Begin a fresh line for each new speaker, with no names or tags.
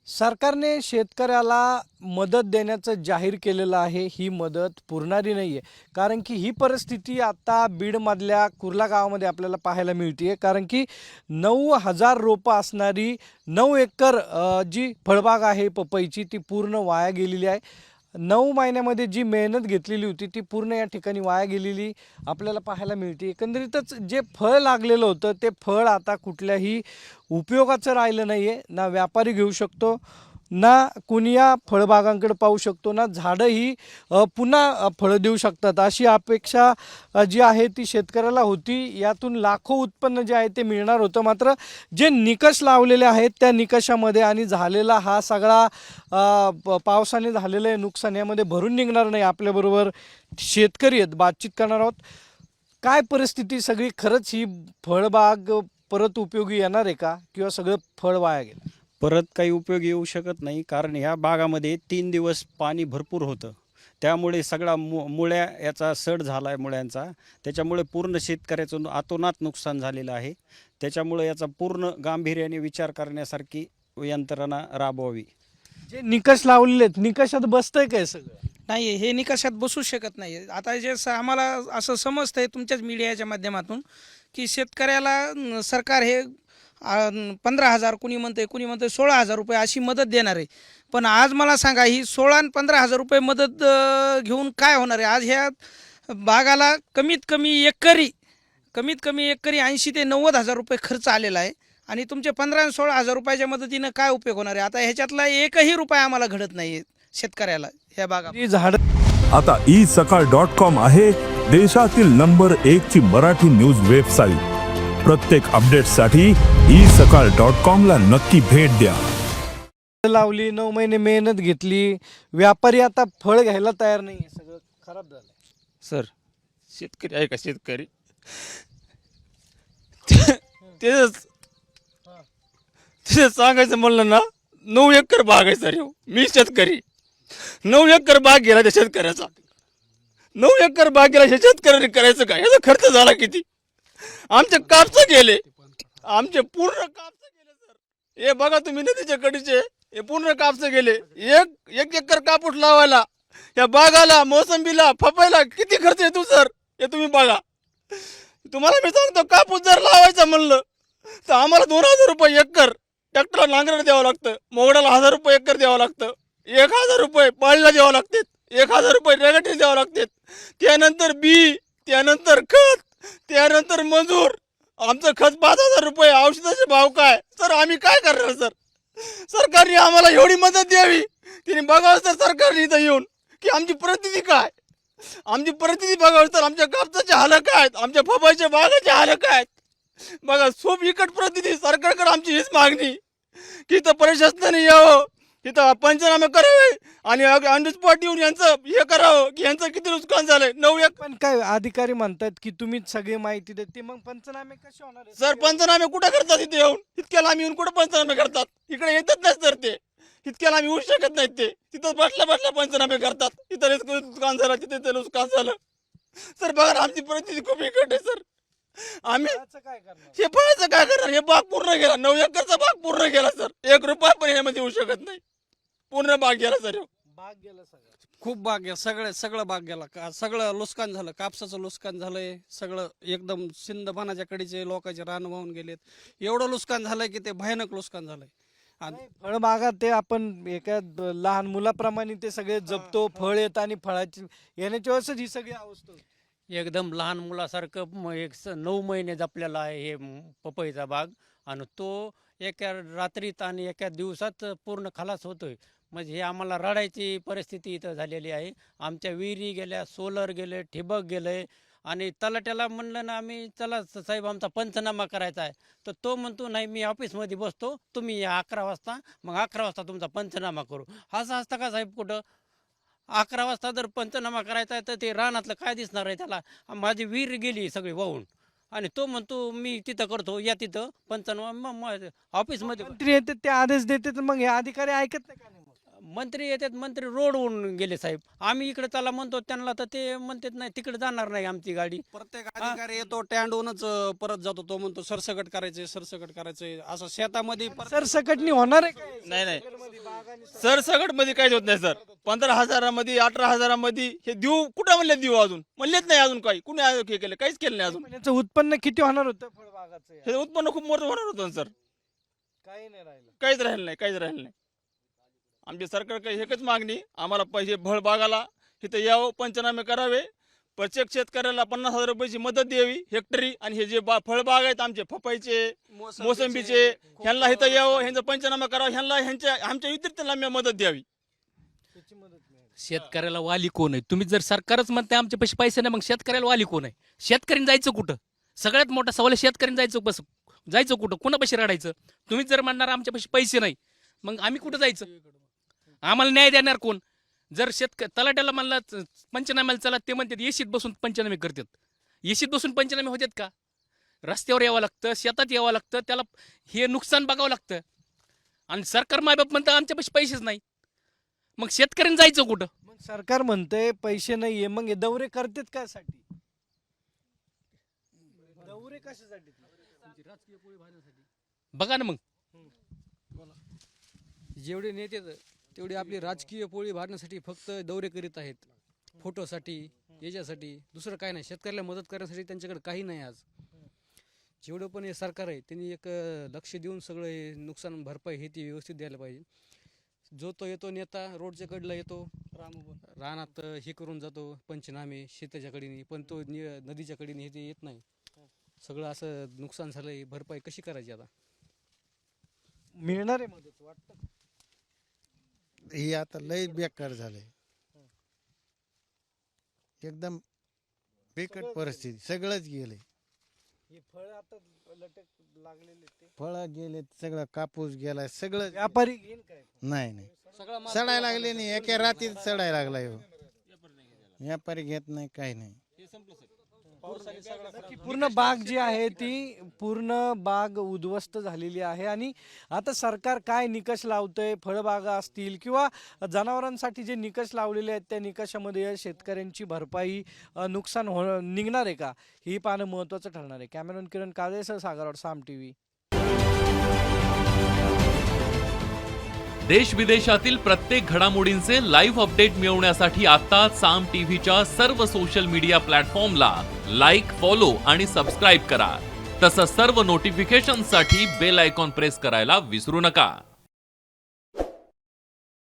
सरकारने शेतकऱ्याला मदत देण्याचं जाहीर केलेलं आहे. ही मदत पुरणारी नाही आहे. कारण की ही परिस्थिती आता बीडमधल्या कुर्ला गावामध्ये आपल्याला पाहायला मिळते आहे. कारण की 9,000 रोपं असणारी 9 एकर जी फळबाग आहे पपईची ती पूर्ण वाया गेलेली आहे. 9 महिन्यामध्ये जी मेहनत घेतलेली होती ती पूर्ण या ठिकाणी वाया गेलेली आपल्याला पाहायला मिळते. एकंदरीतच जे फळ लागलेलं होतं ते फळ आता कुठल्याही उपयोगाचं राहिलं नाही आहे. ना व्यापारी घेऊ शकतो, ना कुणी या फळबागांकडे पाहू शकतो, ना झाडं ही पुन्हा फळं देऊ शकतात. अशी अपेक्षा जी आहे ती शेतकऱ्याला होती. यातून लाखो उत्पन्न जे आहे ते मिळणार होतं. मात्र जे निकष लावलेले आहेत त्या निकषामध्ये आणि झालेला हा सगळा पावसाने झालेलं आहे नुकसान यामध्ये भरून निघणार नाही. आपल्याबरोबर शेतकरी आहेत, बातचीत करणार आहोत. काय परिस्थिती सगळी, खरंच ही फळबाग परत उपयोगी येणार आहे का, किंवा सगळं फळ वाया गेलं?
परत काही उपयोग येऊ शकत नाही, कारण ह्या भागामध्ये 3 दिवस पाणी भरपूर होतं. त्यामुळे सगळा मुळ्या याचा सड झाला आहे मुळ्यांचा. त्याच्यामुळे पूर्ण शेतकऱ्याचं अतोनात नुकसान झालेलं आहे. त्याच्यामुळे याचा पूर्ण गांभीर्याने विचार करण्यासारखी यंत्रणा राबवावी.
जे निकष लावलेले आहेत निकषात बसतंय काय सगळं?
नाही, हे निकषात बसू शकत नाही. आता जे आम्हाला असं समजतंय तुमच्याच मीडियाच्या माध्यमातून की शेतकऱ्याला सरकार हे 15,000, कुणी म्हणते 16,000 रुपये अशी मदत देणार आहे. पण आज मला सांगा, ही 16 आणि 15,000 रुपये मदत घेऊन काय होणार आहे? आज ह्या बागाला कमीत कमी एकरी 80 ते 90,000 रुपये खर्च आलेला आहे. आणि तुमचे 15 आणि 16,000 रुपयाच्या मदतीनं काय उपयोग होणार आहे? आता ह्याच्यातला एकही रुपया आम्हाला घडत नाही आहे शेतकऱ्याला ह्या बागा.
ही झाड
आता isakal.com आहे देशातील नंबर 1 ची मराठी न्यूज वेबसाईट. प्रत्येक अपडेटसाठी isakal.com ला नक्की भेट द्या.
लावली, 9 महिने मेहनत घेतली, व्यापारी आता फळ घ्यायला तयार नाही आहे. सगळं खराब झालं.
सर, शेतकरी आहे का शेतकरी? तेच सांगायचं म्हणलं ना, 9 एकर बाग आहे सर. मी शेतकरी, 9 एकर बाग गेला त्या शेतकऱ्याचा. 9 एकर बाग गेला, हे शेतकऱ्याने करायचं काय? याचा खर्च झाला किती? आमचे कापसं गेले, आमचे पूर्ण कापसं गेले सर. हे बघा तुम्ही नदीच्या कडीचे हे पूर्ण कापसं गेले. एक एकर कापूस लावायला, या बागाला, मोसंबीला, पपईला किती खर्च येतो सर? हे तुम्ही बघा. तुम्हाला मी सांगतो, कापूस जर लावायचा म्हणलं तर आम्हाला 2,000 रुपये एकर ट्रॅक्टरला नांगराला द्यावं लागतं, मोगडाला 1,000 रुपये एकर द्यावं लागतं, 1,000 रुपये पाळीला द्यावं लागतात, 1,000 रुपये रेगटीला द्यावं लागतात, त्यानंतर बी, त्यानंतर खत, त्यानंतर मजूर. आमचं खत 5,000 रुपये, औषधाचे भाव काय सर? आम्ही काय करणार सर? सरकारने आम्हाला एवढी मदत द्यावी. तिने बघावं सर सरकारने इथं येऊन की आमची परिस्थिती काय. आमची परिस्थिती बघावं सर. आमच्या कापसाचे हाल काय आहेत, आमच्या फबाच्या बागाचे हाल काय आहेत बघा. खूप बिकट परिस्थिती. सरकारकडे आमची हीच मागणी की इथं प्रशासनाने यावं, तिथं पंचनामे करावे आणि ऑन द स्पॉट येऊन यांचं हे करावं की यांचं किती नुकसान झालंय. 9 एकर.
पण काय अधिकारी म्हणतात की तुम्हीच सगळी माहिती देते, मग पंचनामे कसे होणार आहे?
सर, पंचनामे कुठं करतात इथे येऊन? इतक्याला आम्ही येऊन कुठं पंचनामे करतात? इकडे येतच नाही सर ते. इतक्याला आम्ही येऊ शकत नाहीत ते. तिथं बसल्या पंचनामे करतात. इथं नुकसान झालं, तिथे नुकसान झालं. सर बघा ना, आमची परिस्थिती खूप बिकट आहे सर. आम्ही
फळाचं काय करणार?
हे फळाचं काय करणार? हे बाग पूर्ण गेला, 9 एकरचा बाग पूर्ण गेला सर. 1 रुपया पण ह्यामध्ये येऊ शकत नाही. पूर्ण बाग गेला सर.
बाग गेलं सगळं.
खूप बाग गेला, सगळं बाग गेला. सगळं नुकसान झालं, कापसाचं नुकसान झालंय सगळं. एकदम सिंधबाणाच्या कडीचे लोकांचे रान वाहून गेलेत. एवढं नुकसान झालंय की ते भयानक नुकसान झालंय. आणि
फळबागात ते आपण एका लहान मुलाप्रमाणे ते सगळे जपतो, फळ येत आणि फळाची येण्याच्या वेळेसच ही सगळी अवस्था होती.
एकदम लहान मुलासारखं 9 महिने जपलेला आहे हे पपईचा बाग. आणि तो एका रात्रीत आणि एका दिवसात पूर्ण खलास होतोय. म्हणजे हे आम्हाला रडायची परिस्थिती इथं झालेली आहे. आमच्या विहिरी गेल्या, सोलर गेले, ठिबक गेले. आणि तलाट्याला म्हणलं ना आम्ही, चला साहेब आमचा पंचनामा करायचा आहे, तर तो म्हणतो नाही मी ऑफिसमध्ये बसतो, तुम्ही या 11 वाजता, मग 11 वाजता तुमचा पंचनामा करू. असं असतं का साहेब कुठं? 11 वाजता जर पंचनामा करायचा आहे तर ते रानातलं काय दिसणार आहे त्याला? माझी विहीर गेली सगळी वाहून, आणि तो म्हणतो मी तिथं करतो, या तिथं पंचनामा ऑफिसमध्ये.
मंत्री येते ते आदेश देते, तर मग हे अधिकारी ऐकत नाही का? नाही मग?
मंत्री येतात, मंत्री रोडवरून गेले साहेब. आम्ही इकडे चला म्हणतो त्यांना, तर ते म्हणतात नाही तिकडे जाणार नाही आमची गाडी.
प्रत्येक अधिकारी येतो टँडूनच परत जातो. तो म्हणतो सरसकट करायचंय, सरसकट करायचंय. असं शेतामध्ये
सरसकटणी होणार आहे काय?
नाही सरसकट मध्ये काहीच होत नाही सर. 15,000मध्ये 18,000मध्ये हे देऊ कुठं म्हणले, देऊ अजून म्हणलेच नाही. अजून काही कुणी हे केलं, काहीच केलं नाही अजून.
याचं उत्पन्न किती होणार होतं फळबागाचं?
हे उत्पन्न खूप मोठं होणार होतं सर.
काही नाही राहिलं.
काहीच राहिलं नाही. आमची सरकारकडे एकच मागणी, आम्हाला पाहिजे फळबागाला इथं यावं, पंचनामे करावे, प्रत्येक शेतकऱ्याला 50,000 रुपयाची मदत द्यावी हेक्टरी. आणि हे जे फळबाग आहेत आमचे पपईचे, मोसंबीचे, ह्यांना इथं यावं, ह्यांचा पंचनामा करावा, ह्यांना आमच्या विद्यार्थ्यांना मदत द्यावी.
शेतकऱ्याला वाली कोण आहे? तुम्ही जर सरकारच म्हणते आमच्या पैसे नाही, मग शेतकऱ्याला वाली कोण आहे? शेतकऱ्यांनी जायचं कुठं? सगळ्यात मोठा सवाल आहे, शेतकऱ्यांनी जायचं कुठं? कुणापाशी रडायचं? तुम्ही जर म्हणणार आमच्यापाशी पैसे नाही, मग आम्ही कुठं जायचं? आम्हाला न्याय देणार कोण? जर तलाट्याला म्हणला पंचनाम्याला चला, ते म्हणतात येशीत बसून पंचनामे करतात. येशीत बसून पंचनामे होतात का? रस्त्यावर यावं लागतं, शेतात यावं लागतं, त्याला हे नुकसान बघावं लागतं. आणि सरकार मायबाप म्हणतं आमच्यापाशी पैसेच नाही, मग शेतकऱ्यांनी जायचं कुठं?
मग सरकार म्हणतंय पैसे नाहीये, मग हे दौरे करतात कशासाठी? दौरे कशासाठी?
बघा ना मग.
जेवढे नेते तेवढी आपली राजकीय पोळी भागण्यासाठी फक्त दौरे करीत आहेत, फोटोसाठी, याच्यासाठी. दुसरं काय नाही. शेतकऱ्याला मदत करण्यासाठी त्यांच्याकडे काही नाही. आज जेवढं पण हे सरकार आहे त्यांनी एक लक्ष देऊन सगळं हे नुकसान भरपाई हे ती व्यवस्थित द्यायला पाहिजे. जो तो येतो नेता रोडच्या कडला येतो, रानात हे करून जातो पंचनामे शेताच्या कडेने, पण तो नदीच्या कडेने हे ते येत नाही. सगळं असं नुकसान झालंय, भरपाई कशी करायची आता?
मिळणार आहे मदत वाटतं?
ही आता लय बेकार झालंय, एकदम बिकट परिस्थिती. सगळंच गेलंय.
हे फळ आता लटक लागलेले, ते
फळ गेले, सगळं कापूस गेलाय, सगळं.
व्यापारी घेईन काय?
नाही सडायला लागले नाही. एका रात्रीत सडायला लागलाय. व्यापारी घेत नाही, काही नाही.
पूर्ण बाग जी आहे ती पूर्ण बाग उद्ध्वस्त झालेली आहे. आणि आता सरकार काय निकष लावतंय, फळबागा असतील किंवा जनावरांसाठी जे निकष लावलेले आहेत त्या निकषामध्ये शेतकऱ्यांची भरपाई नुकसान निघणार आहे का, ही पाहणं महत्त्वाचं ठरणार आहे. कॅमेरामॅन किरण काळेसह सागरवाड, साम टीव्ही.
देश विदेशातील प्रत्येक घडामोडींचे लाईव्ह अपडेट मिळवण्यासाठी आता साम टीव्हीच्या सर्व सोशल मीडिया प्लॅटफॉर्मला लाईक, फॉलो आणि सबस्क्राईब करा. तसंच सर्व नोटिफिकेशनसाठी बेल आयकॉन प्रेस करायला विसरू नका.